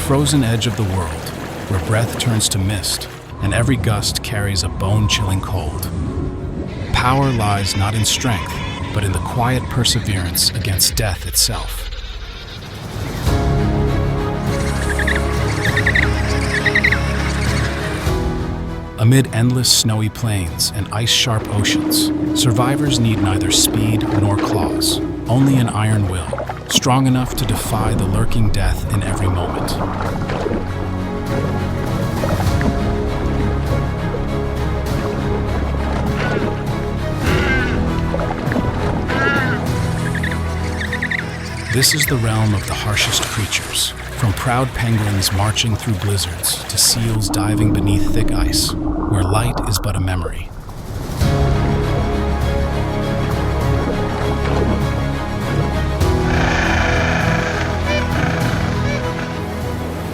frozen edge of the world, where breath turns to mist, and every gust carries a bone-chilling cold. Power lies not in strength, but in the quiet perseverance against death itself. Amid endless snowy plains and ice-sharp oceans, survivors need neither speed nor claws, only an iron will, strong enough to defy the lurking death in every moment. This is the realm of the harshest creatures, from proud penguins marching through blizzards to seals diving beneath thick ice, where light is but a memory.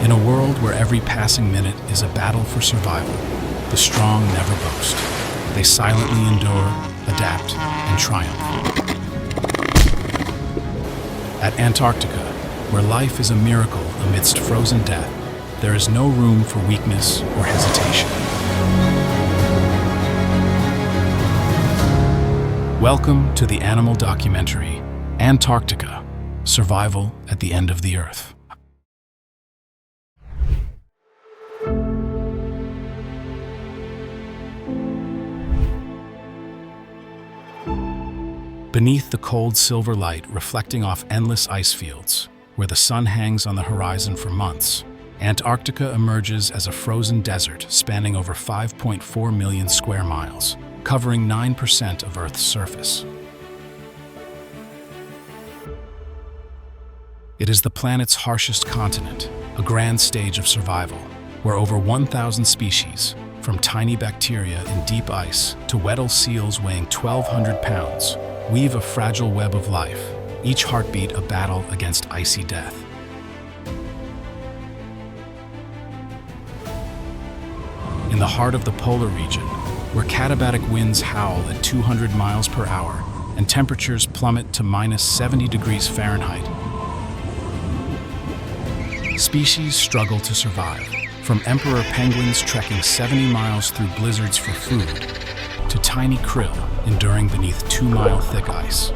In a world where every passing minute is a battle for survival, the strong never boast. They silently endure, adapt, and triumph. At Antarctica, where life is a miracle amidst frozen death, there is no room for weakness or hesitation. Welcome to the animal documentary, Antarctica, Survival at the End of the Earth. Beneath the cold silver light reflecting off endless ice fields, where the sun hangs on the horizon for months, Antarctica emerges as a frozen desert spanning over 5.4 million square miles, covering 9% of Earth's surface. It is the planet's harshest continent, a grand stage of survival, where over 1,000 species, from tiny bacteria in deep ice to Weddell seals weighing 1,200 pounds, weave a fragile web of life, each heartbeat a battle against icy death. In the heart of the polar region, where katabatic winds howl at 200 miles per hour and temperatures plummet to minus 70 degrees Fahrenheit, species struggle to survive, from emperor penguins trekking 70 miles through blizzards for food, to tiny krill enduring beneath 2-mile thick ice.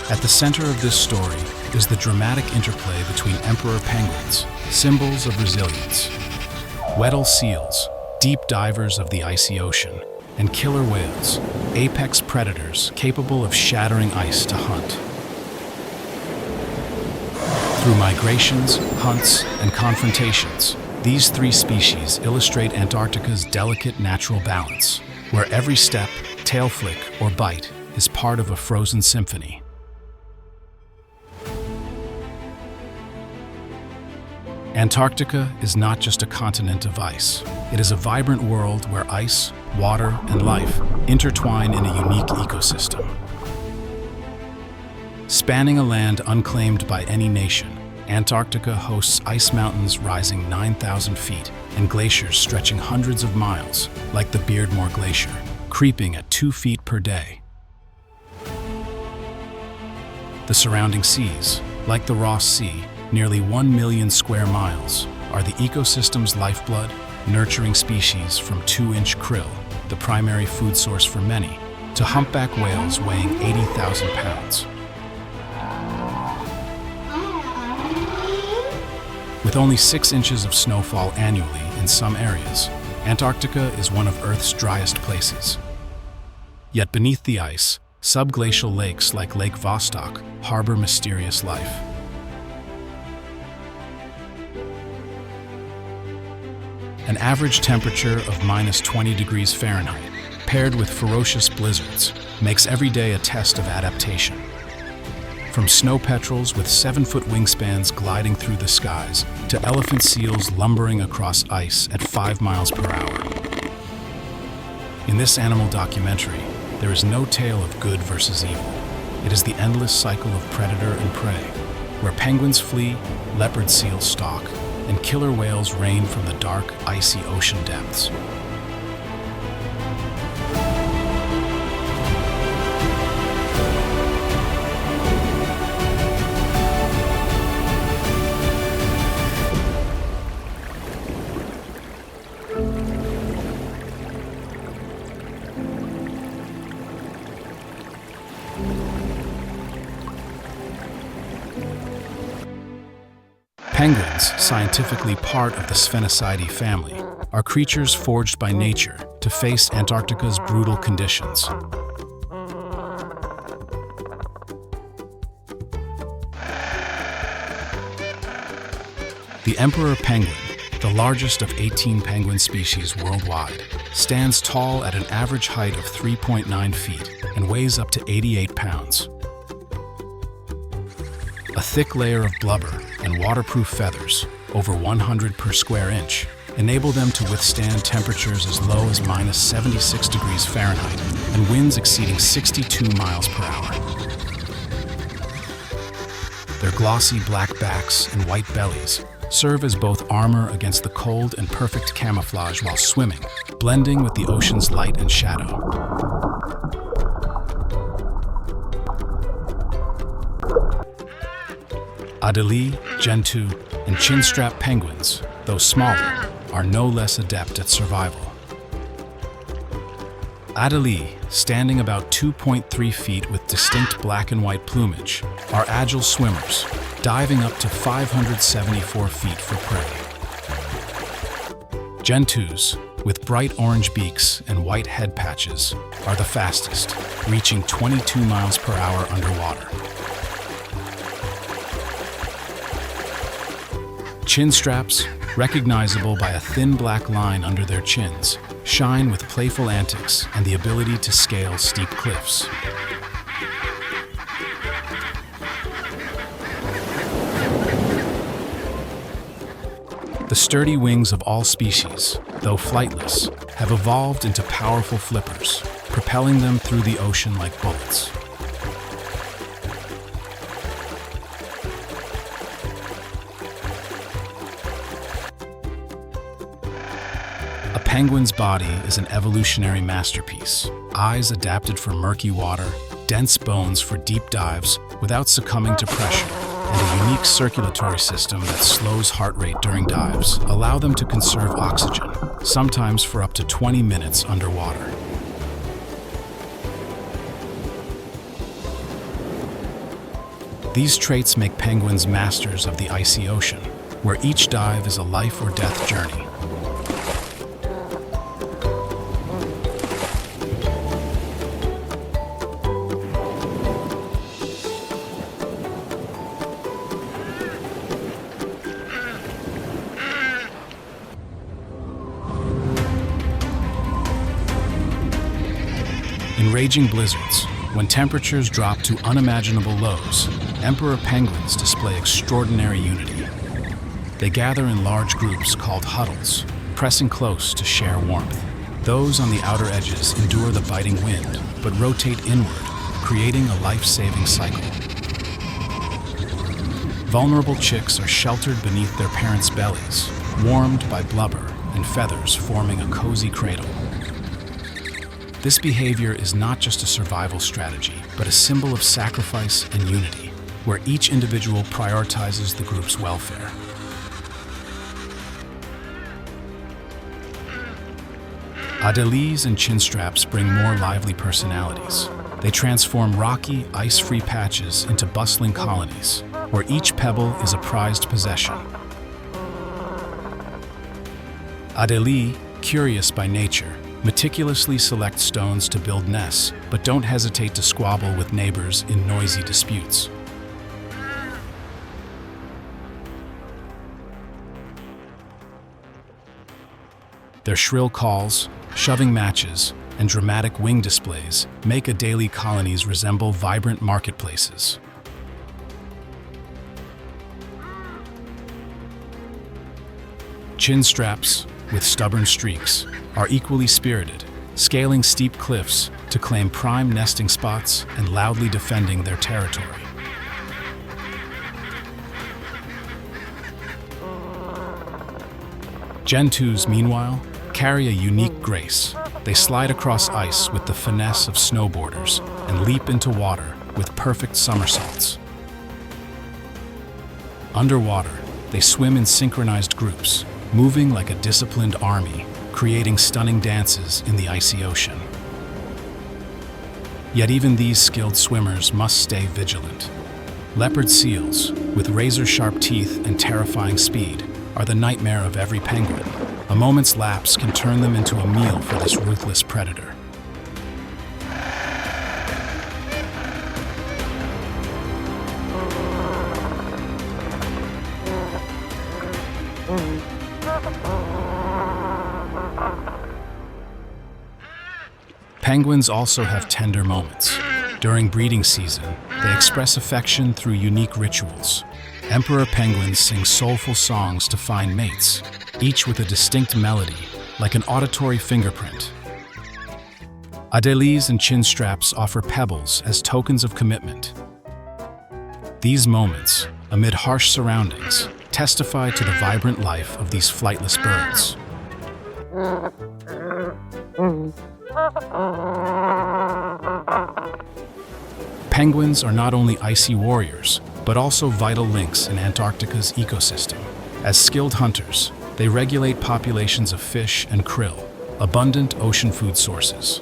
At the center of this story is the dramatic interplay between emperor penguins, symbols of resilience, Weddell seals, deep divers of the icy ocean, and killer whales, apex predators capable of shattering ice to hunt. Through migrations, hunts, and confrontations, these three species illustrate Antarctica's delicate natural balance, where every step, tail flick, or bite is part of a frozen symphony. Antarctica is not just a continent of ice. It is a vibrant world where ice, water, and life intertwine in a unique ecosystem. Spanning a land unclaimed by any nation, Antarctica hosts ice mountains rising 9,000 feet and glaciers stretching hundreds of miles, like the Beardmore Glacier, creeping at 2 feet per day. The surrounding seas, like the Ross Sea, nearly 1 million square miles, are the ecosystem's lifeblood, nurturing species from 2-inch krill, the primary food source for many, to humpback whales weighing 80,000 pounds. With only 6 inches of snowfall annually in some areas, Antarctica is one of Earth's driest places. Yet beneath the ice, subglacial lakes like Lake Vostok harbor mysterious life. An average temperature of minus 20 degrees Fahrenheit, paired with ferocious blizzards, makes every day a test of adaptation. From snow petrels with 7-foot wingspans gliding through the skies to elephant seals lumbering across ice at 5 miles per hour. In this animal documentary, there is no tale of good versus evil. It is the endless cycle of predator and prey, where penguins flee, leopard seals stalk, and killer whales rain from the dark, icy ocean depths. Penguins, scientifically part of the Sphenicidae family, are creatures forged by nature to face Antarctica's brutal conditions. The emperor penguin, the largest of 18 penguin species worldwide, stands tall at an average height of 3.9 feet and weighs up to 88 pounds. A thick layer of blubber and waterproof feathers, over 100 per square inch, enable them to withstand temperatures as low as minus 76 degrees Fahrenheit and winds exceeding 62 miles per hour. Their glossy black backs and white bellies serve as both armor against the cold and perfect camouflage while swimming, blending with the ocean's light and shadow. Adelie, Gentoo, and chinstrap penguins, though smaller, are no less adept at survival. Adelie, standing about 2.3 feet with distinct black and white plumage, are agile swimmers, diving up to 574 feet for prey. Gentoos, with bright orange beaks and white head patches, are the fastest, reaching 22 miles per hour underwater. Chinstraps, recognizable by a thin black line under their chins, shine with playful antics and the ability to scale steep cliffs. The sturdy wings of all species, though flightless, have evolved into powerful flippers, propelling them through the ocean like bullets. A penguin's body is an evolutionary masterpiece. Eyes adapted for murky water, dense bones for deep dives without succumbing to pressure, and a unique circulatory system that slows heart rate during dives allow them to conserve oxygen, sometimes for up to 20 minutes underwater. These traits make penguins masters of the icy ocean, where each dive is a life or death journey. In raging blizzards, when temperatures drop to unimaginable lows, emperor penguins display extraordinary unity. They gather in large groups called huddles, pressing close to share warmth. Those on the outer edges endure the biting wind, but rotate inward, creating a life-saving cycle. Vulnerable chicks are sheltered beneath their parents' bellies, warmed by blubber and feathers forming a cozy cradle. This behavior is not just a survival strategy, but a symbol of sacrifice and unity, where each individual prioritizes the group's welfare. Adelies and chinstraps bring more lively personalities. They transform rocky, ice-free patches into bustling colonies, where each pebble is a prized possession. Adelie, curious by nature, meticulously select stones to build nests, but don't hesitate to squabble with neighbors in noisy disputes. Their shrill calls, shoving matches, and dramatic wing displays make Adelie colonies resemble vibrant marketplaces. Chinstraps, with stubborn streaks, are equally spirited, scaling steep cliffs to claim prime nesting spots and loudly defending their territory. Gentoos, meanwhile, carry a unique grace. They slide across ice with the finesse of snowboarders and leap into water with perfect somersaults. Underwater, they swim in synchronized groups, moving like a disciplined army, creating stunning dances in the icy ocean. Yet even these skilled swimmers must stay vigilant. Leopard seals, with razor-sharp teeth and terrifying speed, are the nightmare of every penguin. A moment's lapse can turn them into a meal for this ruthless predator. Penguins also have tender moments. During breeding season, they express affection through unique rituals. Emperor penguins sing soulful songs to find mates, each with a distinct melody, like an auditory fingerprint. Adelies and chin straps offer pebbles as tokens of commitment. These moments, amid harsh surroundings, testify to the vibrant life of these flightless birds. Penguins are not only icy warriors, but also vital links in Antarctica's ecosystem. As skilled hunters, they regulate populations of fish and krill, abundant ocean food sources.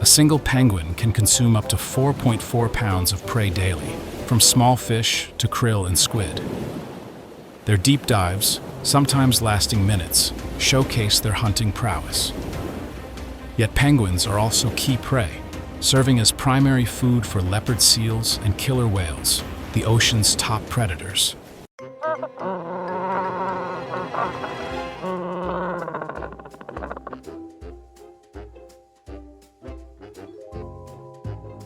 A single penguin can consume up to 4.4 pounds of prey daily, from small fish to krill and squid. Their deep dives, sometimes lasting minutes, showcase their hunting prowess. Yet penguins are also key prey, serving as primary food for leopard seals and killer whales, the ocean's top predators.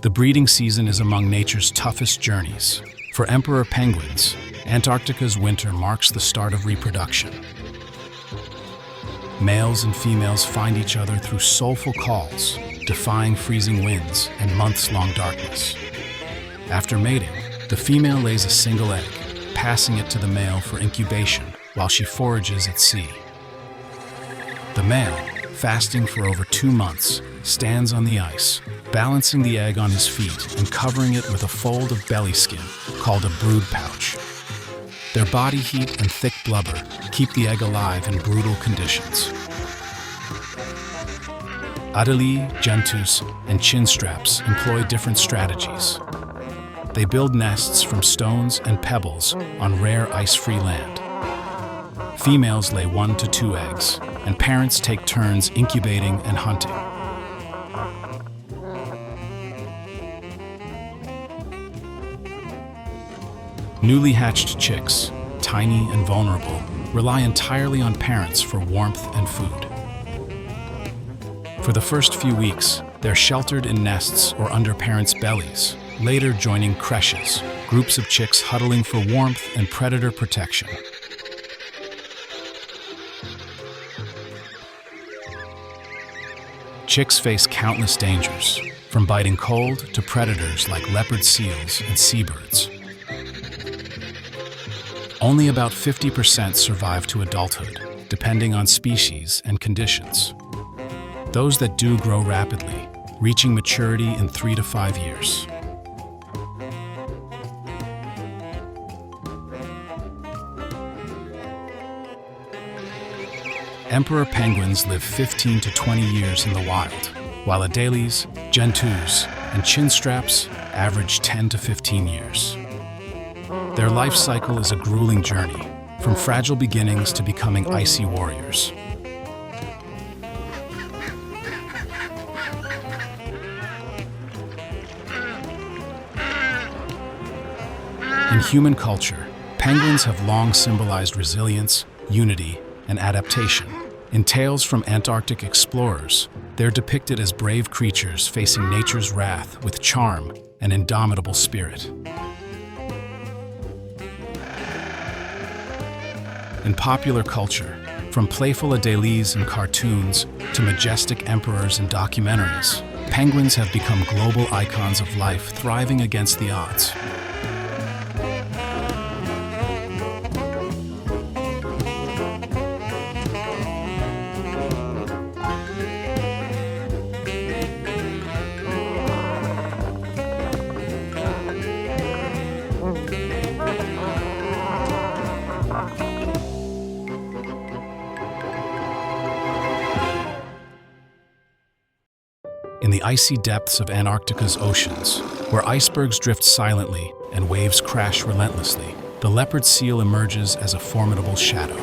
The breeding season is among nature's toughest journeys. For emperor penguins, Antarctica's winter marks the start of reproduction. Males and females find each other through soulful calls, defying freezing winds and months-long darkness. After mating, the female lays a single egg, passing it to the male for incubation while she forages at sea. The male, fasting for over 2 months, stands on the ice, balancing the egg on his feet and covering it with a fold of belly skin called a brood pouch. Their body heat and thick blubber keep the egg alive in brutal conditions. Adelie, gentus, and chin straps employ different strategies. They build nests from stones and pebbles on rare ice-free land. Females lay 1 to 2 eggs, and parents take turns incubating and hunting. Newly hatched chicks, tiny and vulnerable, rely entirely on parents for warmth and food. For the first few weeks, they're sheltered in nests or under parents' bellies, later joining creches, groups of chicks huddling for warmth and predator protection. Chicks face countless dangers, from biting cold to predators like leopard seals and seabirds. Only about 50% survive to adulthood, depending on species and conditions. Those that do grow rapidly, reaching maturity in 3 to 5 years. Emperor penguins live 15 to 20 years in the wild, while adelies, gentus, and chin straps average 10 to 15 years. Their life cycle is a grueling journey, from fragile beginnings to becoming icy warriors. In human culture, penguins have long symbolized resilience, unity, and adaptation. In tales from Antarctic explorers, they're depicted as brave creatures facing nature's wrath with charm and indomitable spirit. In popular culture, from playful adelies in cartoons to majestic emperors in documentaries, penguins have become global icons of life thriving against the odds. In the icy depths of Antarctica's oceans, where icebergs drift silently and waves crash relentlessly, the leopard seal emerges as a formidable shadow.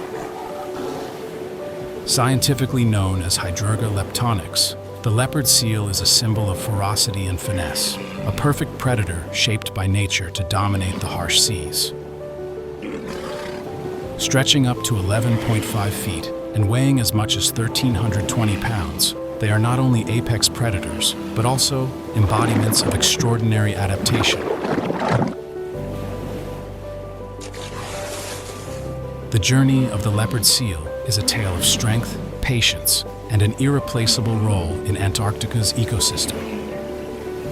Scientifically known as Hydrurga leptonyx, the leopard seal is a symbol of ferocity and finesse, a perfect predator shaped by nature to dominate the harsh seas. Stretching up to 11.5 feet and weighing as much as 1,320 pounds, they are not only apex predators, but also embodiments of extraordinary adaptation. The journey of the leopard seal is a tale of strength, patience, and an irreplaceable role in Antarctica's ecosystem.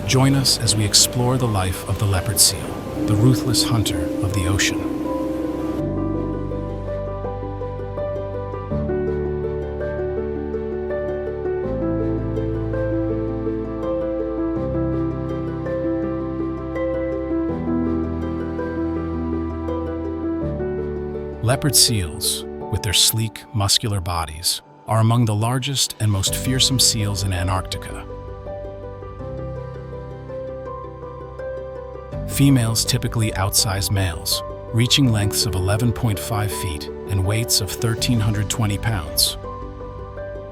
Join us as we explore the life of the leopard seal, the ruthless hunter of the ocean. Leopard seals, with their sleek, muscular bodies, are among the largest and most fearsome seals in Antarctica. Females typically outsize males, reaching lengths of 11.5 feet and weights of 1,320 pounds,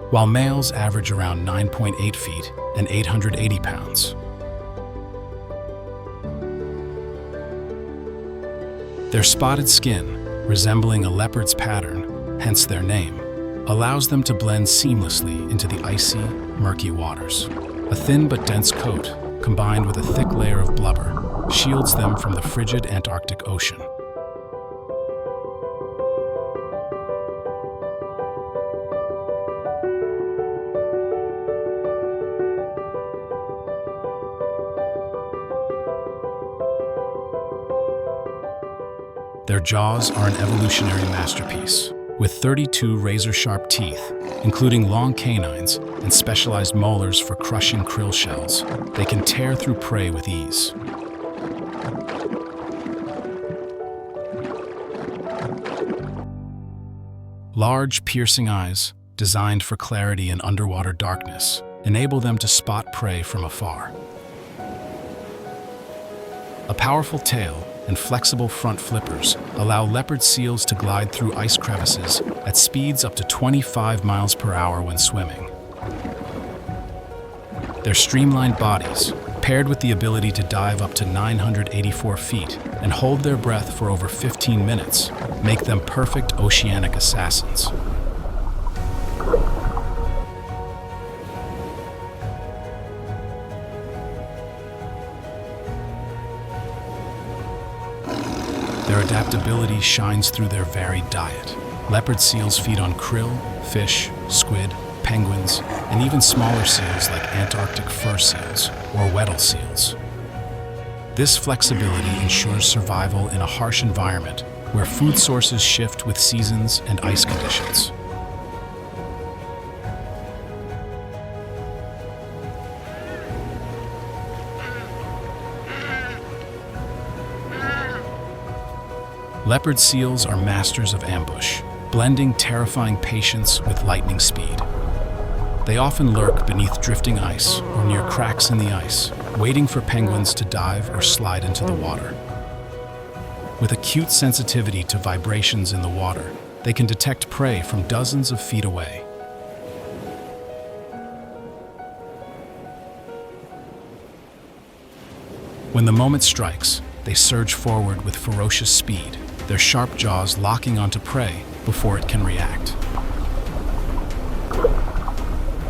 while males average around 9.8 feet and 880 pounds. Their spotted skin, resembling a leopard's pattern, hence their name, allows them to blend seamlessly into the icy, murky waters. A thin but dense coat, combined with a thick layer of blubber, shields them from the frigid Antarctic Ocean. Their jaws are an evolutionary masterpiece. With 32 razor-sharp teeth, including long canines and specialized molars for crushing krill shells, they can tear through prey with ease. Large, piercing eyes, designed for clarity in underwater darkness, enable them to spot prey from afar. A powerful tail and flexible front flippers allow leopard seals to glide through ice crevices at speeds up to 25 miles per hour when swimming. Their streamlined bodies, paired with the ability to dive up to 984 feet and hold their breath for over 15 minutes, make them perfect oceanic assassins. Their adaptability shines through their varied diet. Leopard seals feed on krill, fish, squid, penguins, and even smaller seals like Antarctic fur seals or Weddell seals. This flexibility ensures survival in a harsh environment where food sources shift with seasons and ice conditions. Leopard seals are masters of ambush, blending terrifying patience with lightning speed. They often lurk beneath drifting ice or near cracks in the ice, waiting for penguins to dive or slide into the water. With acute sensitivity to vibrations in the water, they can detect prey from dozens of feet away. When the moment strikes, they surge forward with ferocious speed, their sharp jaws locking onto prey before it can react.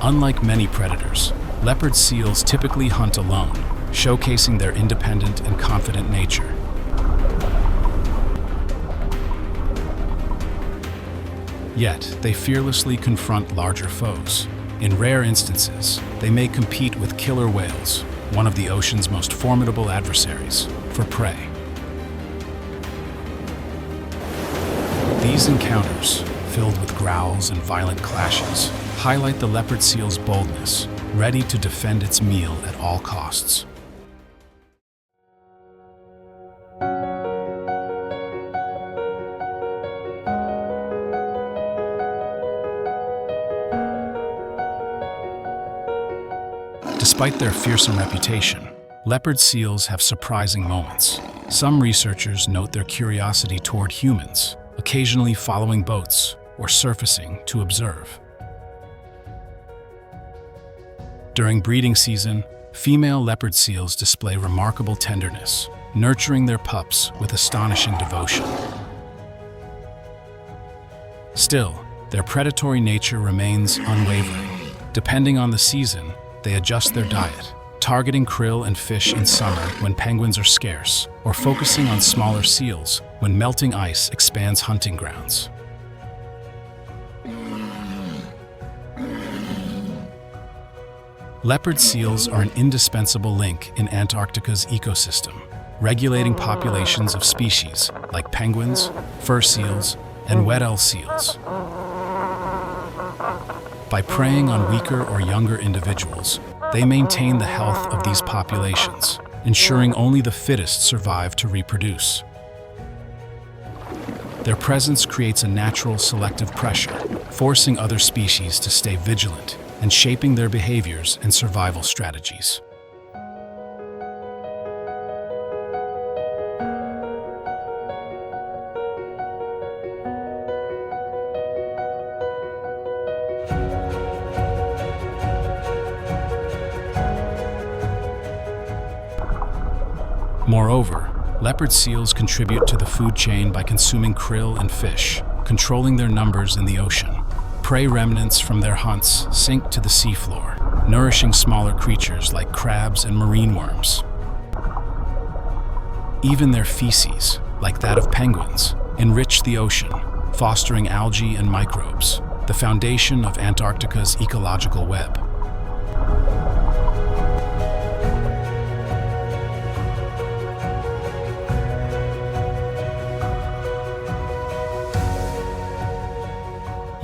Unlike many predators, leopard seals typically hunt alone, showcasing their independent and confident nature. Yet, they fearlessly confront larger foes. In rare instances, they may compete with killer whales, one of the ocean's most formidable adversaries, for prey. These encounters, filled with growls and violent clashes, highlight the leopard seal's boldness, ready to defend its meal at all costs. Despite their fearsome reputation, leopard seals have surprising moments. Some researchers note their curiosity toward humans, occasionally following boats or surfacing to observe. During breeding season, female leopard seals display remarkable tenderness, nurturing their pups with astonishing devotion. Still, their predatory nature remains unwavering. Depending on the season, they adjust their diet, targeting krill and fish in summer when penguins are scarce, or focusing on smaller seals when melting ice expands hunting grounds. Leopard seals are an indispensable link in Antarctica's ecosystem, regulating populations of species like penguins, fur seals, and Weddell seals. By preying on weaker or younger individuals, they maintain the health of these populations, ensuring only the fittest survive to reproduce. Their presence creates a natural selective pressure, forcing other species to stay vigilant and shaping their behaviors and survival strategies. Moreover, leopard seals contribute to the food chain by consuming krill and fish, controlling their numbers in the ocean. Prey remnants from their hunts sink to the seafloor, nourishing smaller creatures like crabs and marine worms. Even their feces, like that of penguins, enrich the ocean, fostering algae and microbes, the foundation of Antarctica's ecological web.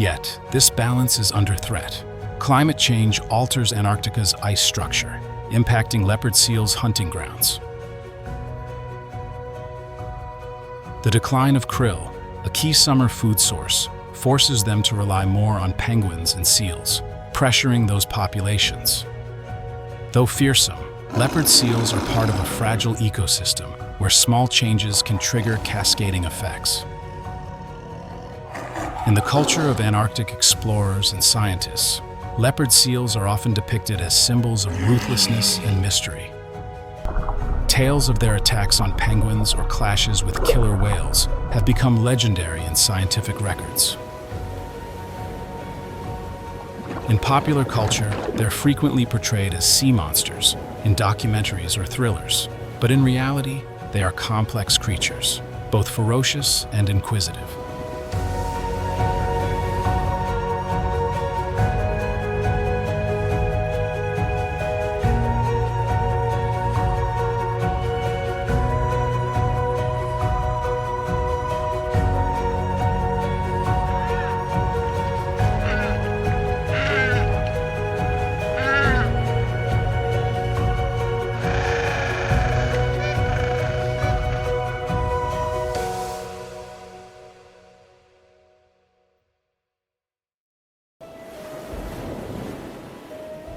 Yet, this balance is under threat. Climate change alters Antarctica's ice structure, impacting leopard seals' hunting grounds. The decline of krill, a key summer food source, forces them to rely more on penguins and seals, pressuring those populations. Though fearsome, leopard seals are part of a fragile ecosystem where small changes can trigger cascading effects. In the culture of Antarctic explorers and scientists, leopard seals are often depicted as symbols of ruthlessness and mystery. Tales of their attacks on penguins or clashes with killer whales have become legendary in scientific records. In popular culture, they're frequently portrayed as sea monsters in documentaries or thrillers, but in reality, they are complex creatures, both ferocious and inquisitive.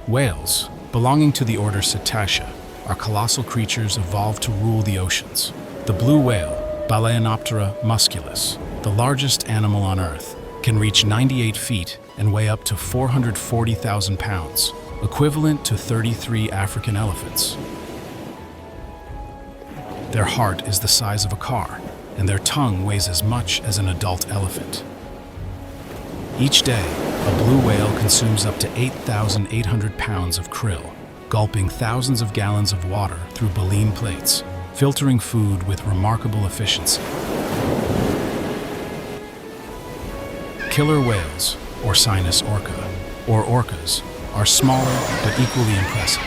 Whales, belonging to the order Cetacea, are colossal creatures evolved to rule the oceans. The blue whale, Balaenoptera musculus, the largest animal on Earth, can reach 98 feet and weigh up to 440,000 pounds, equivalent to 33 African elephants. Their heart is the size of a car, and their tongue weighs as much as an adult elephant. Each day, a blue whale consumes up to 8,800 pounds of krill, gulping thousands of gallons of water through baleen plates, filtering food with remarkable efficiency. Killer whales, Orcinus orca, or orcas, are smaller but equally impressive,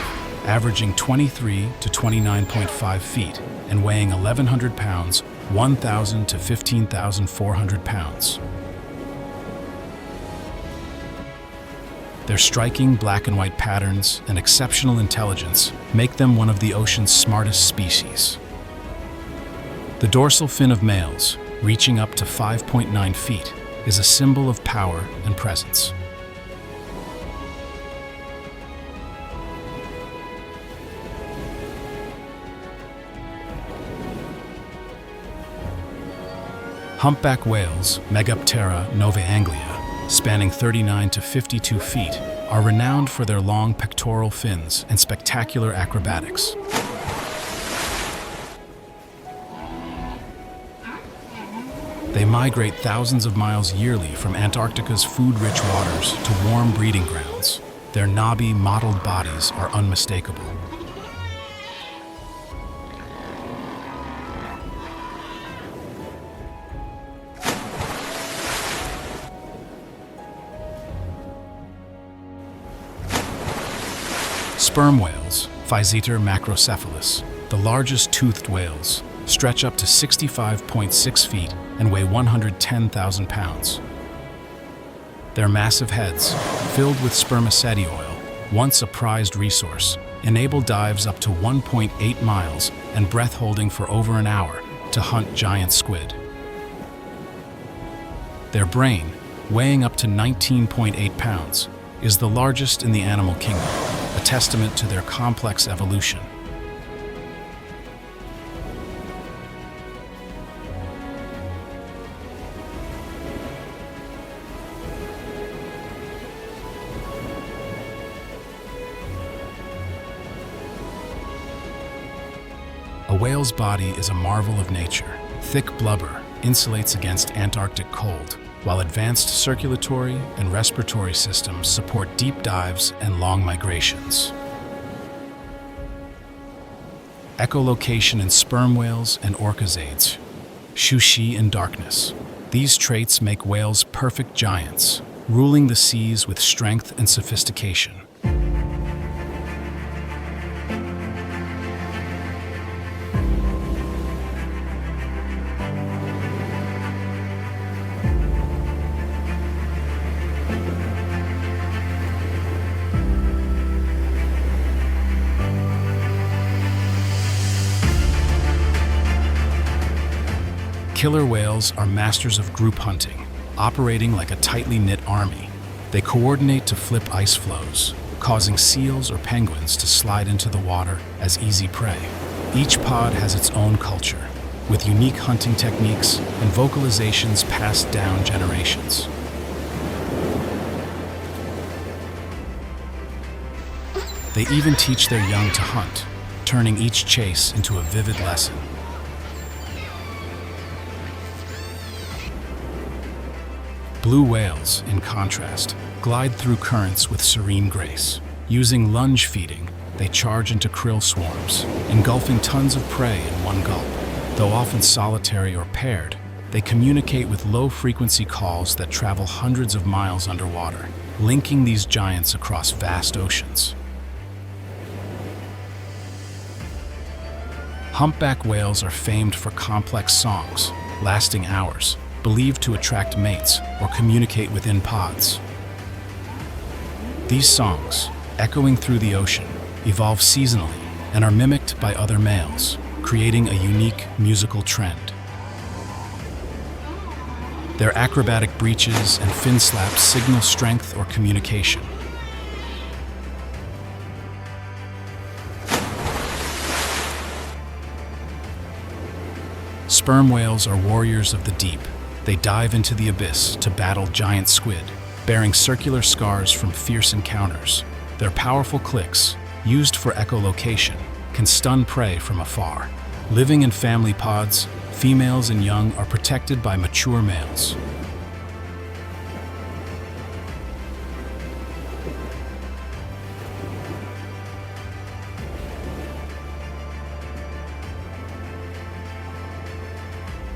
averaging 23 to 29.5 feet and weighing 1,100 pounds, 1,000 to 15,400 pounds. Their striking black and white patterns and exceptional intelligence make them one of the ocean's smartest species. The dorsal fin of males, reaching up to 5.9 feet, is a symbol of power and presence. Humpback whales, Megaptera novaeanglia, spanning 39 to 52 feet, are renowned for their long pectoral fins and spectacular acrobatics. They migrate thousands of miles yearly from Antarctica's food-rich waters to warm breeding grounds. Their knobby, mottled bodies are unmistakable. Sperm whales, Physeter macrocephalus, the largest toothed whales, stretch up to 65.6 feet and weigh 110,000 pounds. Their massive heads, filled with spermaceti oil, once a prized resource, enable dives up to 1.8 miles and breath holding for over an hour to hunt giant squid. Their brain, weighing up to 19.8 pounds, is the largest in the animal kingdom, a testament to their complex evolution. A whale's body is a marvel of nature. Thick blubber insulates against Antarctic cold, while advanced circulatory and respiratory systems support deep dives and long migrations. Echolocation in sperm whales and orcas aids. Shushi in darkness. These traits make whales perfect giants, ruling the seas with strength and sophistication. Killer whales are masters of group hunting, operating like a tightly knit army. They coordinate to flip ice floes, causing seals or penguins to slide into the water as easy prey. Each pod has its own culture, with unique hunting techniques and vocalizations passed down generations. They even teach their young to hunt, turning each chase into a vivid lesson. Blue whales, in contrast, glide through currents with serene grace. Using lunge feeding, they charge into krill swarms, engulfing tons of prey in one gulp. Though often solitary or paired, they communicate with low-frequency calls that travel hundreds of miles underwater, linking these giants across vast oceans. Humpback whales are famed for complex songs, lasting hours, believed to attract mates or communicate within pods. These songs, echoing through the ocean, evolve seasonally and are mimicked by other males, creating a unique musical trend. Their acrobatic breaches and fin slaps signal strength or communication. Sperm whales are warriors of the deep. They dive into the abyss to battle giant squid, bearing circular scars from fierce encounters. Their powerful clicks, used for echolocation, can stun prey from afar. Living in family pods, females and young are protected by mature males.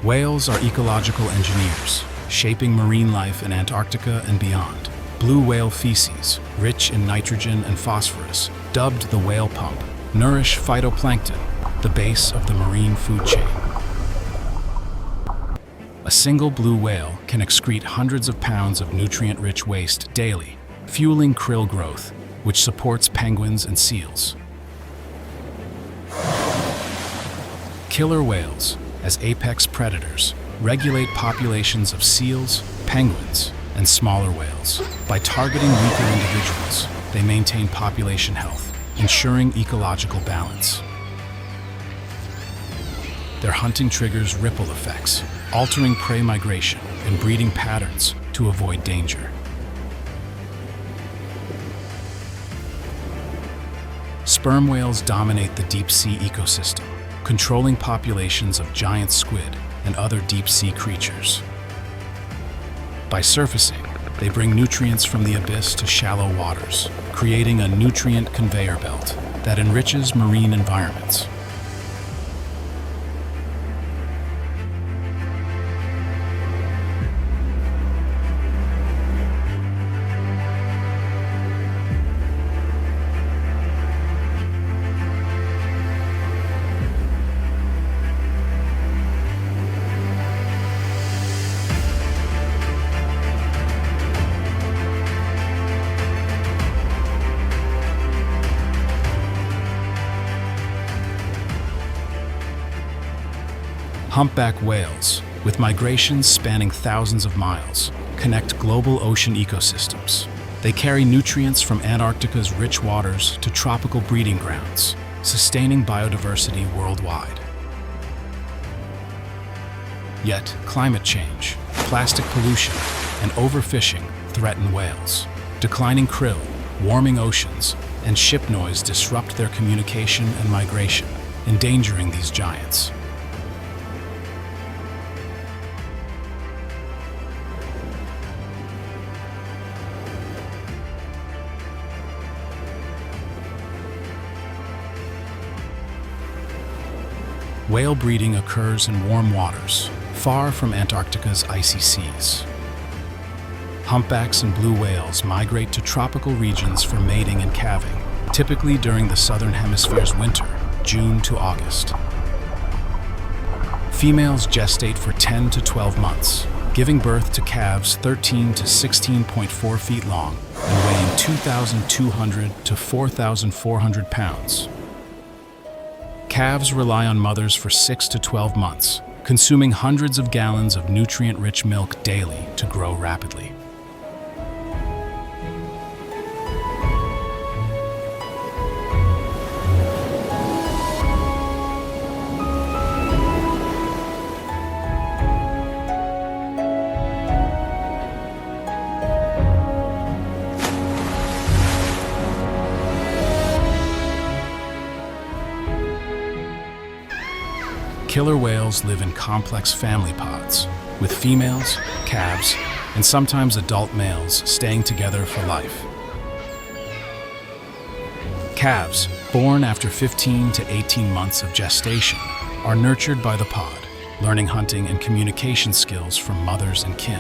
Whales are ecological engineers, shaping marine life in Antarctica and beyond. Blue whale feces, rich in nitrogen and phosphorus, dubbed the whale pump, nourish phytoplankton, the base of the marine food chain. A single blue whale can excrete hundreds of pounds of nutrient-rich waste daily, fueling krill growth, which supports penguins and seals. Killer whales, as apex predators, regulate populations of seals, penguins, and smaller whales. By targeting weaker individuals, they maintain population health, ensuring ecological balance. Their hunting triggers ripple effects, altering prey migration and breeding patterns to avoid danger. Sperm whales dominate the deep-sea ecosystem, controlling populations of giant squid and other deep-sea creatures. By surfacing, they bring nutrients from the abyss to shallow waters, creating a nutrient conveyor belt that enriches marine environments. Humpback whales, with migrations spanning thousands of miles, connect global ocean ecosystems. They carry nutrients from Antarctica's rich waters to tropical breeding grounds, sustaining biodiversity worldwide. Yet, climate change, plastic pollution, and overfishing threaten whales. Declining krill, warming oceans, and ship noise disrupt their communication and migration, endangering these giants. Whale breeding occurs in warm waters, far from Antarctica's icy seas. Humpbacks and blue whales migrate to tropical regions for mating and calving, typically during the southern hemisphere's winter, June to August. Females gestate for 10 to 12 months, giving birth to calves 13 to 16.4 feet long and weighing 2,200 to 4,400 pounds. Calves rely on mothers for 6 to 12 months, consuming hundreds of gallons of nutrient-rich milk daily to grow rapidly. Killer whales live in complex family pods, with females, calves, and sometimes adult males staying together for life. Calves, born after 15 to 18 months of gestation, are nurtured by the pod, learning hunting and communication skills from mothers and kin.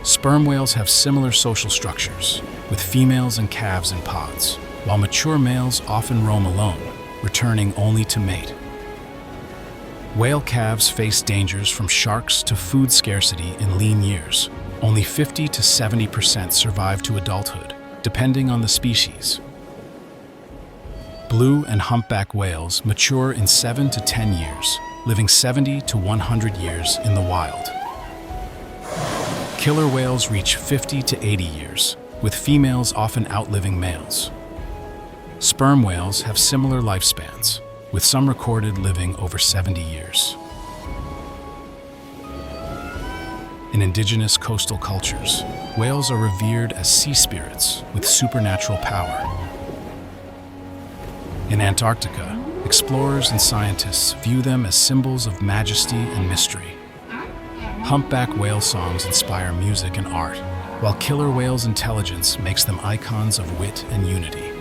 Sperm whales have similar social structures, with females and calves in pods, while mature males often roam alone, returning only to mate. Whale calves face dangers from sharks to food scarcity in lean years. Only 50 to 70% survive to adulthood, depending on the species. Blue and humpback whales mature in 7 to 10 years, living 70 to 100 years in the wild. Killer whales reach 50 to 80 years, with females often outliving males. Sperm whales have similar lifespans, with some recorded living over 70 years. In indigenous coastal cultures, whales are revered as sea spirits with supernatural power. In Antarctica, explorers and scientists view them as symbols of majesty and mystery. Humpback whale songs inspire music and art, while killer whales' intelligence makes them icons of wit and unity.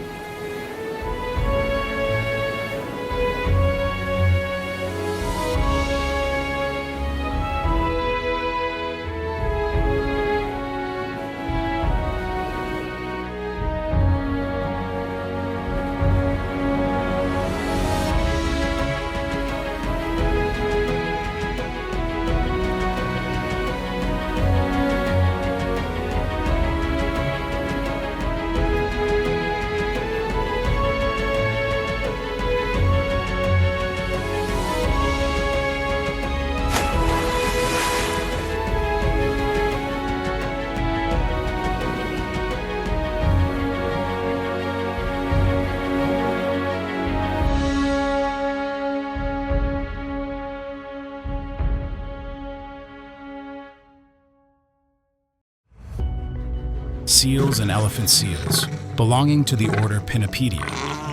Seals and elephant seals, belonging to the order Pinnipedia,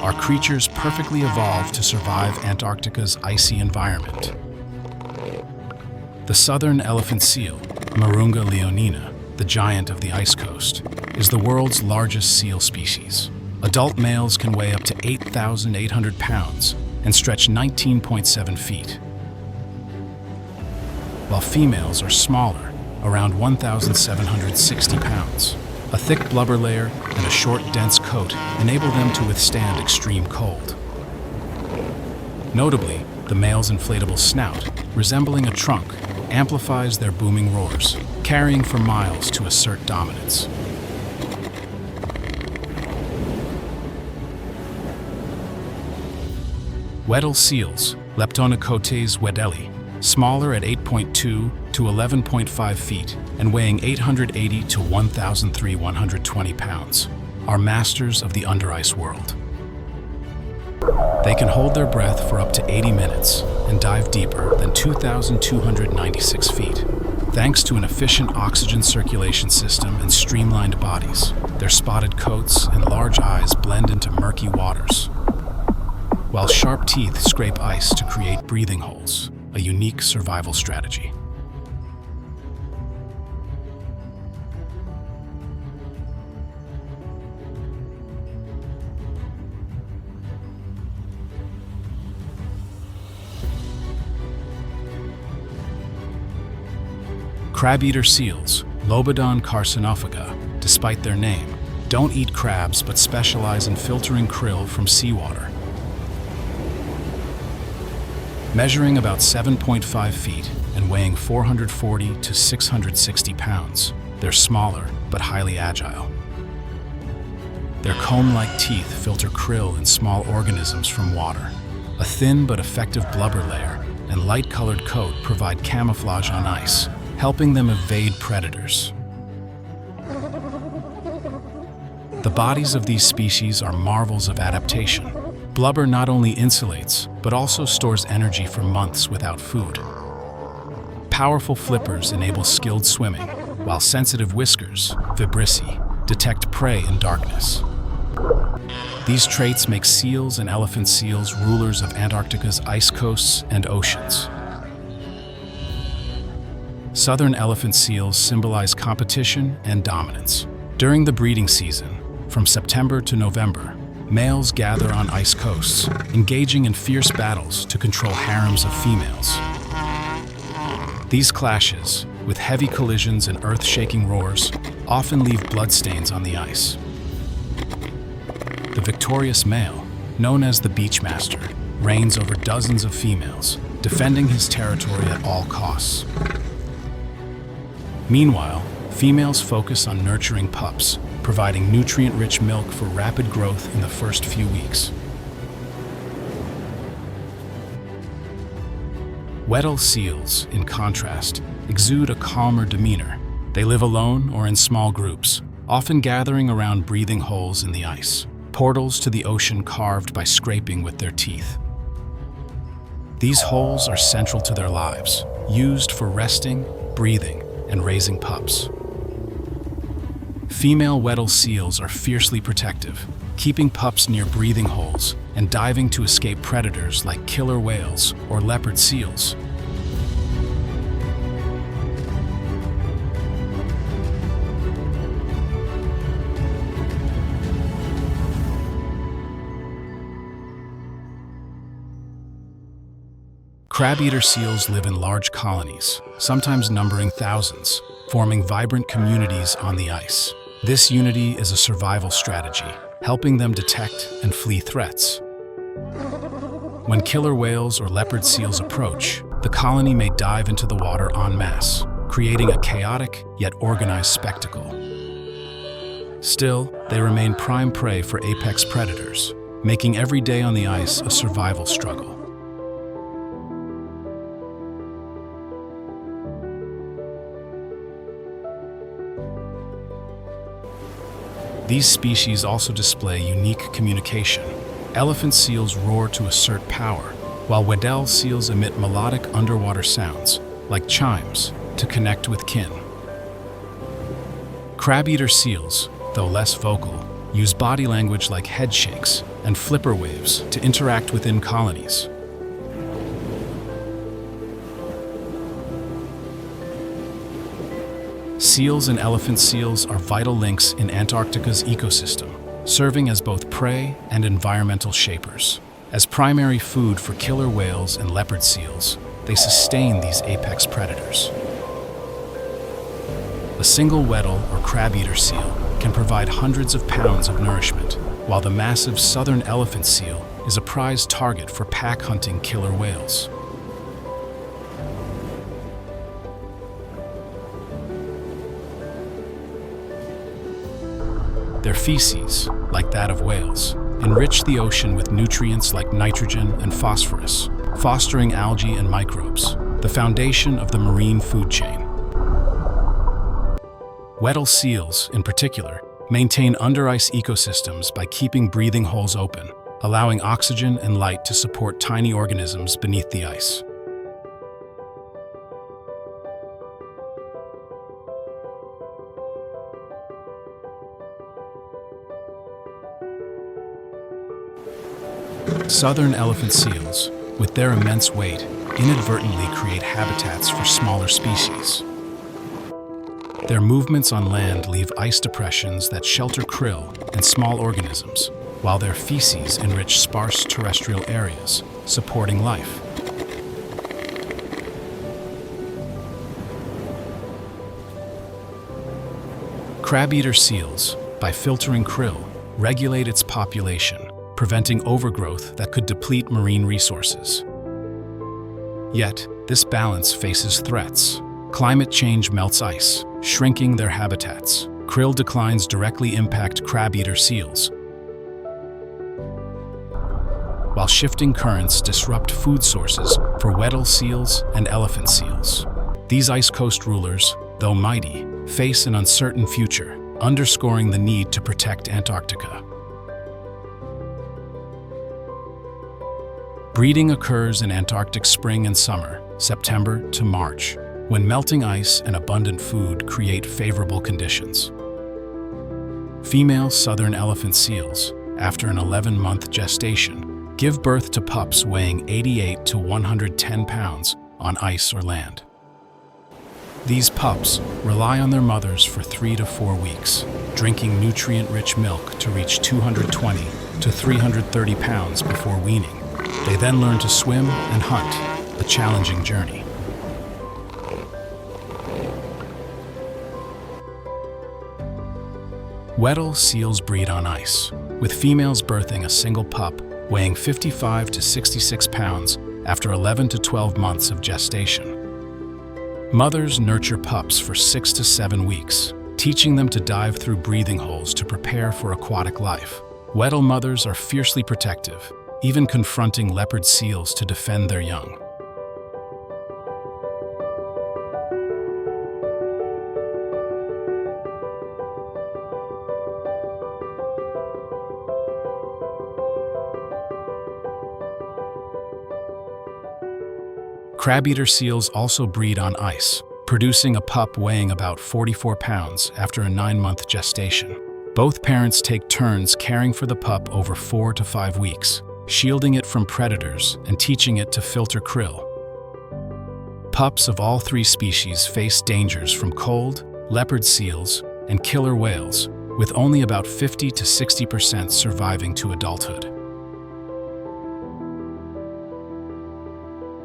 are creatures perfectly evolved to survive Antarctica's icy environment. The southern elephant seal, Marunga leonina, the giant of the ice coast, is the world's largest seal species. Adult males can weigh up to 8,800 pounds and stretch 19.7 feet, while females are smaller, around 1,760 pounds. A thick blubber layer and a short, dense coat enable them to withstand extreme cold. Notably, the male's inflatable snout, resembling a trunk, amplifies their booming roars, carrying for miles to assert dominance. Weddell seals, Leptonychotes weddelli, smaller at 8.2 to 11.5 feet and weighing 880 to 1,120 pounds, are masters of the under-ice world. They can hold their breath for up to 80 minutes and dive deeper than 2,296 feet. Thanks to an efficient oxygen circulation system and streamlined bodies, their spotted coats and large eyes blend into murky waters, while sharp teeth scrape ice to create breathing holes, a unique survival strategy. Crab-eater seals, Lobodon carcinophaga, despite their name, don't eat crabs but specialize in filtering krill from seawater. Measuring about 7.5 feet and weighing 440 to 660 pounds, they're smaller but highly agile. Their comb-like teeth filter krill and small organisms from water. A thin but effective blubber layer and light-colored coat provide camouflage on ice, helping them evade predators. The bodies of these species are marvels of adaptation. Blubber not only insulates, but also stores energy for months without food. Powerful flippers enable skilled swimming, while sensitive whiskers, vibrissae, detect prey in darkness. These traits make seals and elephant seals rulers of Antarctica's ice coasts and oceans. Southern elephant seals symbolize competition and dominance. During the breeding season, from September to November, males gather on ice coasts, engaging in fierce battles to control harems of females. These clashes, with heavy collisions and earth-shaking roars, often leave bloodstains on the ice. The victorious male, known as the beachmaster, reigns over dozens of females, defending his territory at all costs. Meanwhile, females focus on nurturing pups, providing nutrient-rich milk for rapid growth in the first few weeks. Weddell seals, in contrast, exude a calmer demeanor. They live alone or in small groups, often gathering around breathing holes in the ice, portals to the ocean carved by scraping with their teeth. These holes are central to their lives, used for resting, breathing, and raising pups. Female Weddell seals are fiercely protective, keeping pups near breathing holes and diving to escape predators like killer whales or leopard seals. Crab-eater seals live in large colonies, sometimes numbering thousands, forming vibrant communities on the ice. This unity is a survival strategy, helping them detect and flee threats. When killer whales or leopard seals approach, the colony may dive into the water en masse, creating a chaotic yet organized spectacle. Still, they remain prime prey for apex predators, making every day on the ice a survival struggle. These species also display unique communication. Elephant seals roar to assert power, while Weddell seals emit melodic underwater sounds, like chimes, to connect with kin. Crab-eater seals, though less vocal, use body language like head shakes and flipper waves to interact within colonies. Seals and elephant seals are vital links in Antarctica's ecosystem, serving as both prey and environmental shapers. As primary food for killer whales and leopard seals, they sustain these apex predators. A single Weddell or crab-eater seal can provide hundreds of pounds of nourishment, while the massive southern elephant seal is a prized target for pack-hunting killer whales. Their feces, like that of whales, enrich the ocean with nutrients like nitrogen and phosphorus, fostering algae and microbes, the foundation of the marine food chain. Weddell seals, in particular, maintain under-ice ecosystems by keeping breathing holes open, allowing oxygen and light to support tiny organisms beneath the ice. Southern elephant seals, with their immense weight, inadvertently create habitats for smaller species. Their movements on land leave ice depressions that shelter krill and small organisms, while their feces enrich sparse terrestrial areas, supporting life. Crab-eater seals, by filtering krill, regulate its population, preventing overgrowth that could deplete marine resources. Yet, this balance faces threats. Climate change melts ice, shrinking their habitats. Krill declines directly impact crab-eater seals, while shifting currents disrupt food sources for Weddell seals and elephant seals. These ice coast rulers, though mighty, face an uncertain future, underscoring the need to protect Antarctica. Breeding occurs in Antarctic spring and summer, September to March, when melting ice and abundant food create favorable conditions. Female southern elephant seals, after an 11-month gestation, give birth to pups weighing 88 to 110 pounds on ice or land. These pups rely on their mothers for 3 to 4 weeks, drinking nutrient-rich milk to reach 220 to 330 pounds before weaning. They then learn to swim and hunt, a challenging journey. Weddell seals breed on ice, with females birthing a single pup weighing 55 to 66 pounds after 11 to 12 months of gestation. Mothers nurture pups for 6 to 7 weeks, teaching them to dive through breathing holes to prepare for aquatic life. Weddell mothers are fiercely protective, even confronting leopard seals to defend their young. Crab-eater seals also breed on ice, producing a pup weighing about 44 pounds after a 9-month gestation. Both parents take turns caring for the pup over 4 to 5 weeks, shielding it from predators and teaching it to filter krill. Pups of all 3 species face dangers from cold, leopard seals, and killer whales, with only about 50 to 60% surviving to adulthood.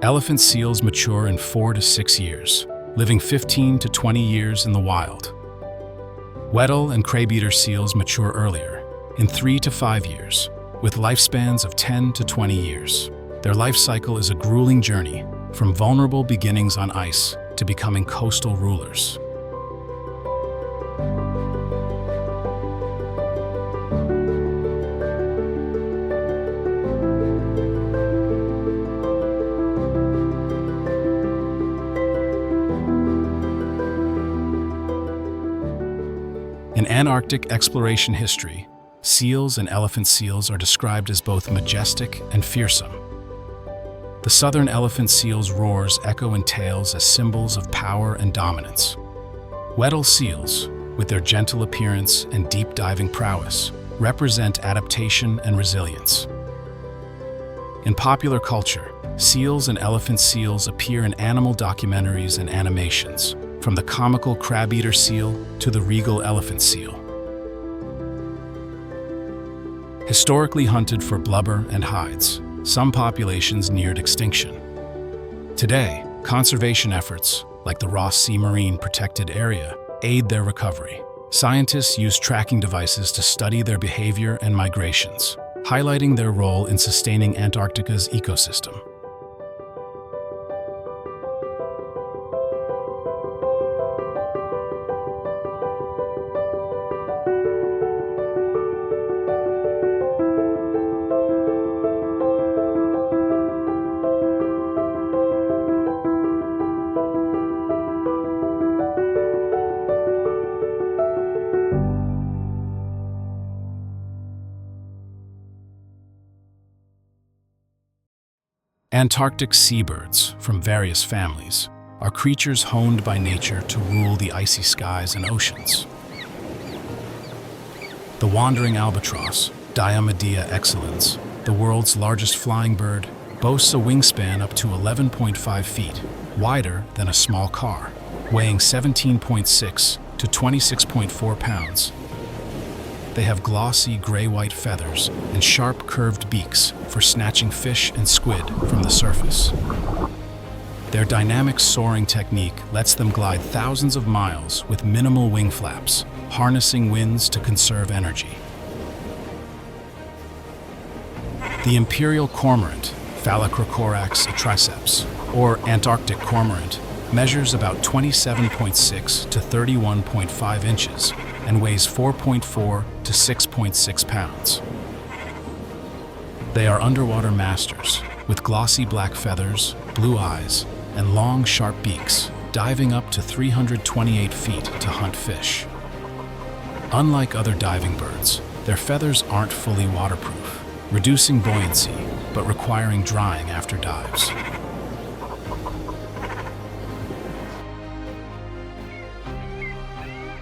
Elephant seals mature in 4 to 6 years, living 15 to 20 years in the wild. Weddell and crab-eater seals mature earlier, in 3 to 5 years, with lifespans of 10 to 20 years. Their life cycle is a grueling journey, from vulnerable beginnings on ice to becoming coastal rulers. In Antarctic exploration history, seals and elephant seals are described as both majestic and fearsome. The southern elephant seal's roars echo in tales as symbols of power and dominance. Weddell seals, with their gentle appearance and deep diving prowess, represent adaptation and resilience. In popular culture, seals and elephant seals appear in animal documentaries and animations, from the comical crab-eater seal to the regal elephant seal. Historically hunted for blubber and hides, some populations neared extinction. Today, conservation efforts, like the Ross Sea Marine Protected Area, aid their recovery. Scientists use tracking devices to study their behavior and migrations, highlighting their role in sustaining Antarctica's ecosystem. Antarctic seabirds from various families are creatures honed by nature to rule the icy skies and oceans. The wandering albatross, Diomedea excellens, the world's largest flying bird, boasts a wingspan up to 11.5 feet, wider than a small car, weighing 17.6 to 26.4 pounds. They have glossy gray-white feathers and sharp curved beaks for snatching fish and squid from the surface. Their dynamic soaring technique lets them glide thousands of miles with minimal wing flaps, harnessing winds to conserve energy. The imperial cormorant, Phalacrocorax atriceps, or Antarctic cormorant, measures about 27.6 to 31.5 inches and weighs 4.4 to 6.6 pounds. They are underwater masters, with glossy black feathers, blue eyes, and long, sharp beaks, diving up to 328 feet to hunt fish. Unlike other diving birds, their feathers aren't fully waterproof, reducing buoyancy, but requiring drying after dives.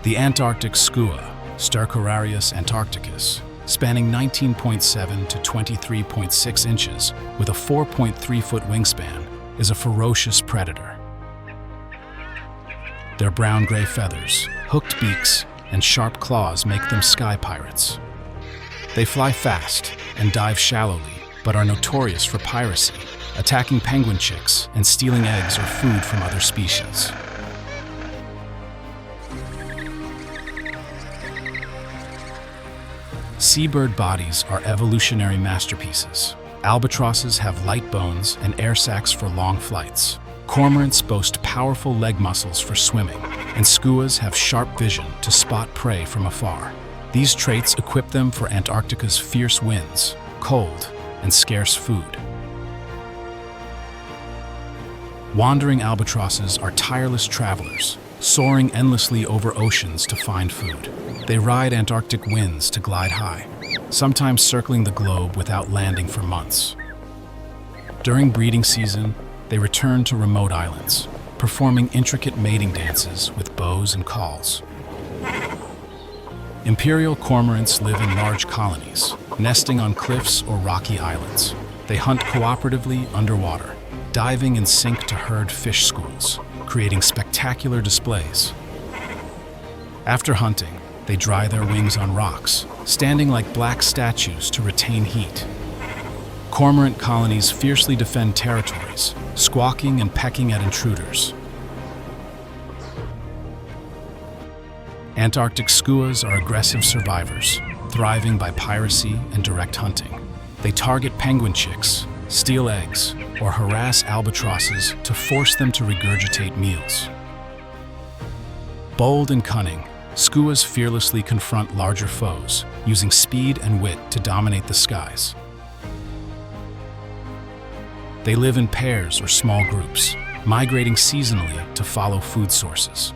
The Antarctic skua, Stercorarius antarcticus, spanning 19.7 to 23.6 inches with a 4.3-foot wingspan, is a ferocious predator. Their brown-gray feathers, hooked beaks, and sharp claws make them sky pirates. They fly fast and dive shallowly, but are notorious for piracy, attacking penguin chicks and stealing eggs or food from other species. Seabird bodies are evolutionary masterpieces. Albatrosses have light bones and air sacs for long flights. Cormorants boast powerful leg muscles for swimming, and skuas have sharp vision to spot prey from afar. These traits equip them for Antarctica's fierce winds, cold, and scarce food. Wandering albatrosses are tireless travelers, soaring endlessly over oceans to find food. They ride Antarctic winds to glide high, sometimes circling the globe without landing for months. During breeding season, they return to remote islands, performing intricate mating dances with bows and calls. Imperial cormorants live in large colonies, nesting on cliffs or rocky islands. They hunt cooperatively underwater, diving in sync to herd fish schools, creating spectacular displays. After hunting, they dry their wings on rocks, standing like black statues to retain heat. Cormorant colonies fiercely defend territories, squawking and pecking at intruders. Antarctic skuas are aggressive survivors, thriving by piracy and direct hunting. They target penguin chicks, steal eggs, or harass albatrosses to force them to regurgitate meals. Bold and cunning, skuas fearlessly confront larger foes, using speed and wit to dominate the skies. They live in pairs or small groups, migrating seasonally to follow food sources.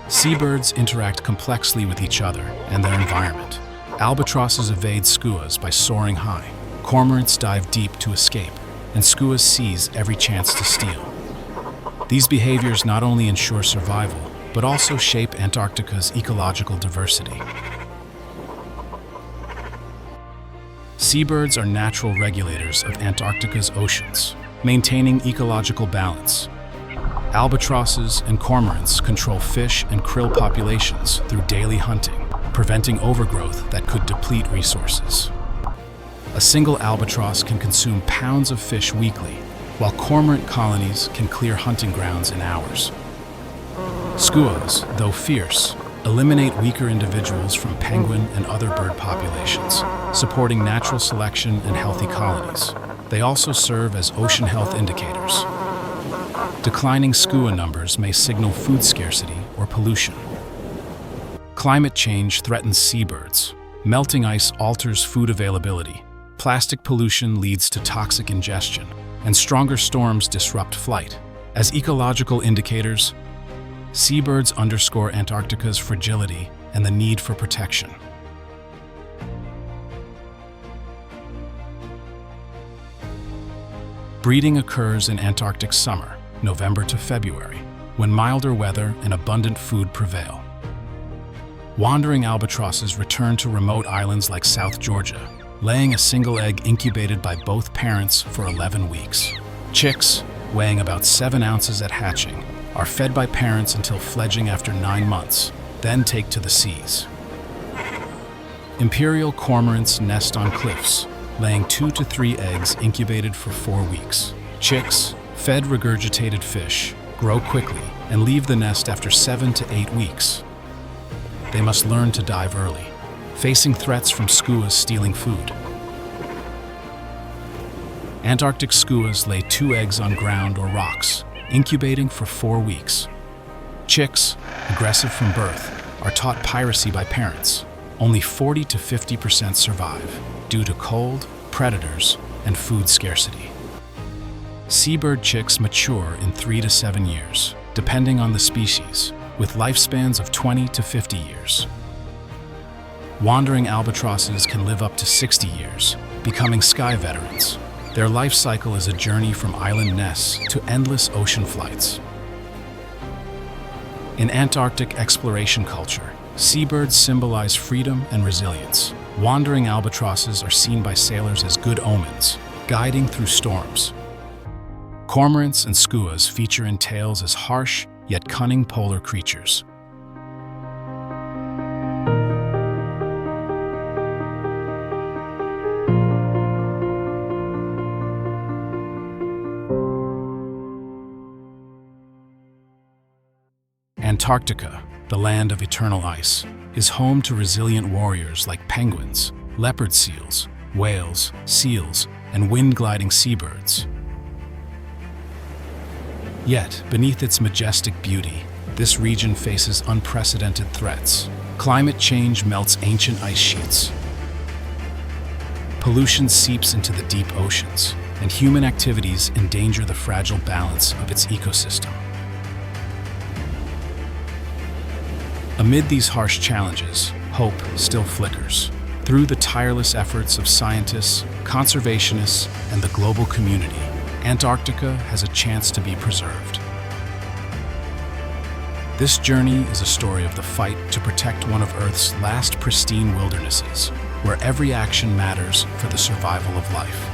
Seabirds interact complexly with each other and their environment. Albatrosses evade skuas by soaring high. Cormorants dive deep to escape, and skuas seize every chance to steal. These behaviors not only ensure survival, but also shape Antarctica's ecological diversity. Seabirds are natural regulators of Antarctica's oceans, maintaining ecological balance. Albatrosses and cormorants control fish and krill populations through daily hunting, preventing overgrowth that could deplete resources. A single albatross can consume pounds of fish weekly, while cormorant colonies can clear hunting grounds in hours. Skuas, though fierce, eliminate weaker individuals from penguin and other bird populations, supporting natural selection and healthy colonies. They also serve as ocean health indicators. Declining skua numbers may signal food scarcity or pollution. Climate change threatens seabirds. Melting ice alters food availability. Plastic pollution leads to toxic ingestion, and stronger storms disrupt flight. As ecological indicators, seabirds underscore Antarctica's fragility and the need for protection. Breeding occurs in Antarctic summer, November to February, when milder weather and abundant food prevail. Wandering albatrosses return to remote islands like South Georgia, laying a single egg incubated by both parents for 11 weeks. Chicks, weighing about 7 ounces at hatching, are fed by parents until fledging after 9 months, then take to the seas. Imperial cormorants nest on cliffs, laying 2 to 3 eggs incubated for 4 weeks. Chicks, fed regurgitated fish, grow quickly and leave the nest after 7 to 8 weeks. They must learn to dive early, facing threats from skuas stealing food. Antarctic skuas lay 2 eggs on ground or rocks, incubating for 4 weeks. Chicks, aggressive from birth, are taught piracy by parents. Only 40 to 50% survive due to cold, predators, and food scarcity. Seabird chicks mature in 3 to 7 years, depending on the species, with lifespans of 20 to 50 years. Wandering albatrosses can live up to 60 years, becoming sky veterans. Their life cycle is a journey from island nests to endless ocean flights. In Antarctic exploration culture, seabirds symbolize freedom and resilience. Wandering albatrosses are seen by sailors as good omens, guiding through storms. Cormorants and skuas feature in tales as harsh yet cunning polar creatures. Antarctica, the land of eternal ice, is home to resilient warriors like penguins, leopard seals, whales, seals, and wind-gliding seabirds. Yet, beneath its majestic beauty, this region faces unprecedented threats. Climate change melts ancient ice sheets. Pollution seeps into the deep oceans, and human activities endanger the fragile balance of its ecosystem. Amid these harsh challenges, hope still flickers. Through the tireless efforts of scientists, conservationists, and the global community, Antarctica has a chance to be preserved. This journey is a story of the fight to protect one of Earth's last pristine wildernesses, where every action matters for the survival of life.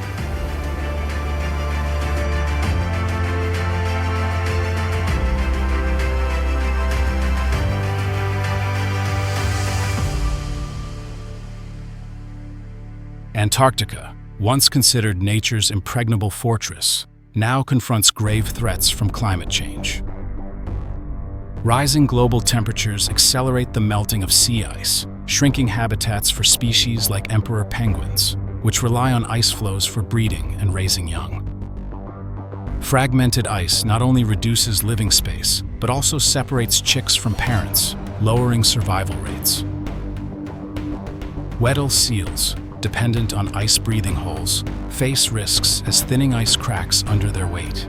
Antarctica, once considered nature's impregnable fortress, now confronts grave threats from climate change. Rising global temperatures accelerate the melting of sea ice, shrinking habitats for species like emperor penguins, which rely on ice flows for breeding and raising young. Fragmented ice not only reduces living space, but also separates chicks from parents, lowering survival rates. Weddell seals, dependent on ice-breathing holes, face risks as thinning ice cracks under their weight.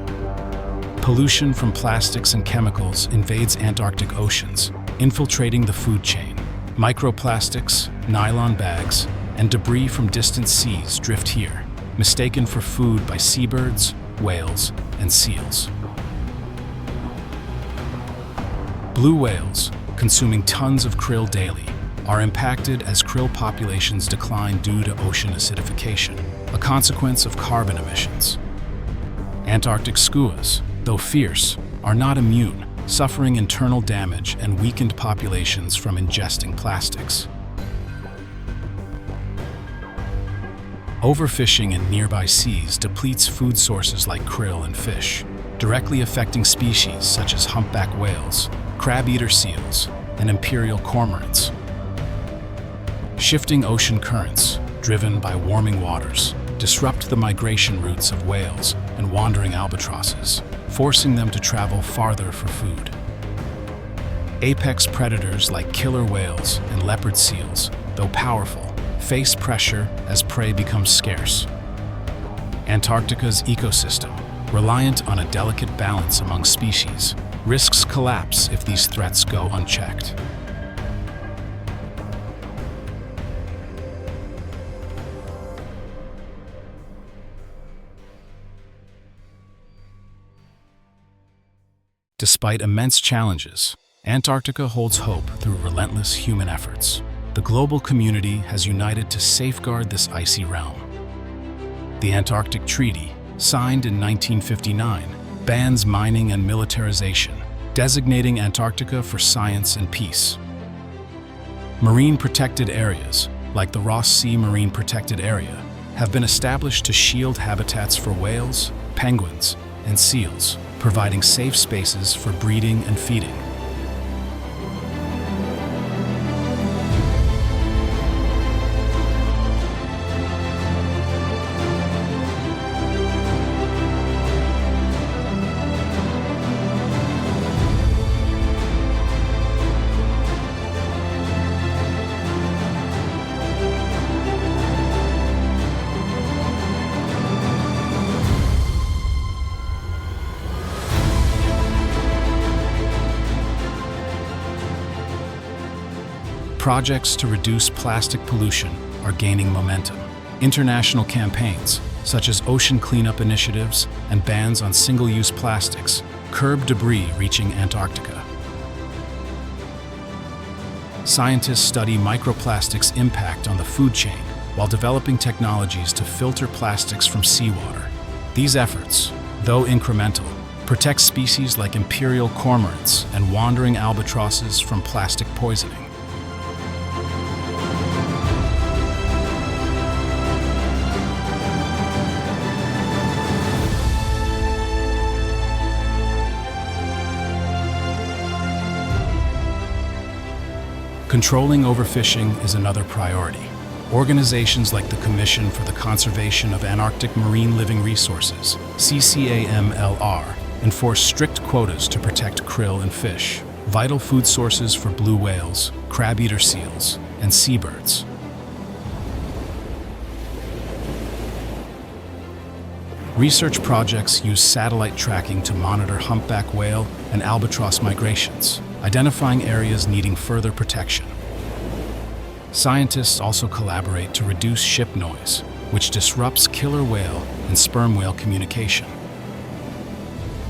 Pollution from plastics and chemicals invades Antarctic oceans, infiltrating the food chain. Microplastics, nylon bags, and debris from distant seas drift here, mistaken for food by seabirds, whales, and seals. Blue whales, consuming tons of krill daily, are impacted as krill populations decline due to ocean acidification, a consequence of carbon emissions. Antarctic skuas, though fierce, are not immune, suffering internal damage and weakened populations from ingesting plastics. Overfishing in nearby seas depletes food sources like krill and fish, directly affecting species such as humpback whales, crab-eater seals, and imperial cormorants. Shifting ocean currents, driven by warming waters, disrupt the migration routes of whales and wandering albatrosses, forcing them to travel farther for food. Apex predators like killer whales and leopard seals, though powerful, face pressure as prey becomes scarce. Antarctica's ecosystem, reliant on a delicate balance among species, risks collapse if these threats go unchecked. Despite immense challenges, Antarctica holds hope through relentless human efforts. The global community has united to safeguard this icy realm. The Antarctic Treaty, signed in 1959, bans mining and militarization, designating Antarctica for science and peace. Marine protected areas, like the Ross Sea Marine Protected Area, have been established to shield habitats for whales, penguins, and seals, providing safe spaces for breeding and feeding. Projects to reduce plastic pollution are gaining momentum. International campaigns, such as ocean cleanup initiatives and bans on single-use plastics, curb debris reaching Antarctica. Scientists study microplastics' impact on the food chain while developing technologies to filter plastics from seawater. These efforts, though incremental, protect species like imperial cormorants and wandering albatrosses from plastic poisoning. Controlling overfishing is another priority. Organizations like the Commission for the Conservation of Antarctic Marine Living Resources, CCAMLR, enforce strict quotas to protect krill and fish, vital food sources for blue whales, crab-eater seals, and seabirds. Research projects use satellite tracking to monitor humpback whale and albatross migrations, identifying areas needing further protection. Scientists also collaborate to reduce ship noise, which disrupts killer whale and sperm whale communication.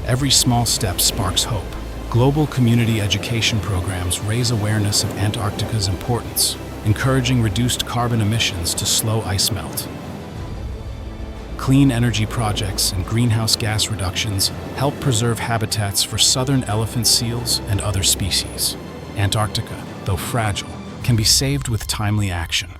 Every small step sparks hope. Global community education programs raise awareness of Antarctica's importance, encouraging reduced carbon emissions to slow ice melt. Clean energy projects and greenhouse gas reductions help preserve habitats for southern elephant seals and other species. Antarctica, though fragile, can be saved with timely action.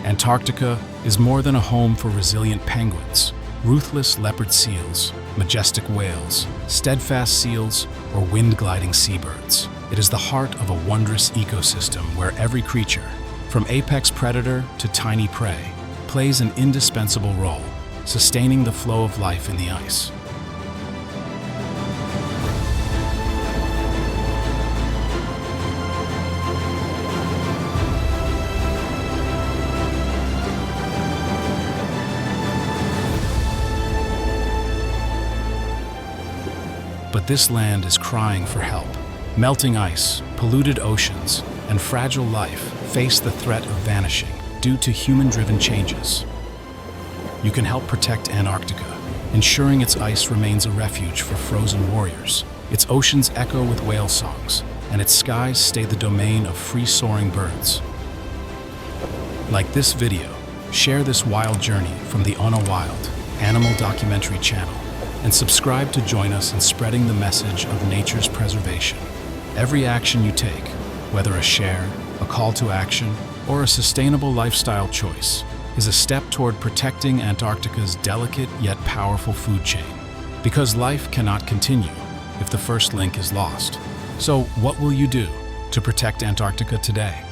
Antarctica is more than a home for resilient penguins, ruthless leopard seals, majestic whales, steadfast seals, or wind-gliding seabirds. It is the heart of a wondrous ecosystem where every creature, from apex predator to tiny prey, plays an indispensable role, sustaining the flow of life in the ice. But this land is crying for help. Melting ice, polluted oceans, and fragile life face the threat of vanishing. due to human-driven changes. You can help protect Antarctica, ensuring its ice remains a refuge for frozen warriors. Its oceans echo with whale songs, and its skies stay the domain of free-soaring birds. Like this video, share this wild journey from the On a Wild animal documentary channel, and subscribe to join us in spreading the message of nature's preservation. Every action you take, whether a share, a call to action, or a sustainable lifestyle choice, is a step toward protecting Antarctica's delicate yet powerful food chain. Because life cannot continue if the first link is lost. So what will you do to protect Antarctica today?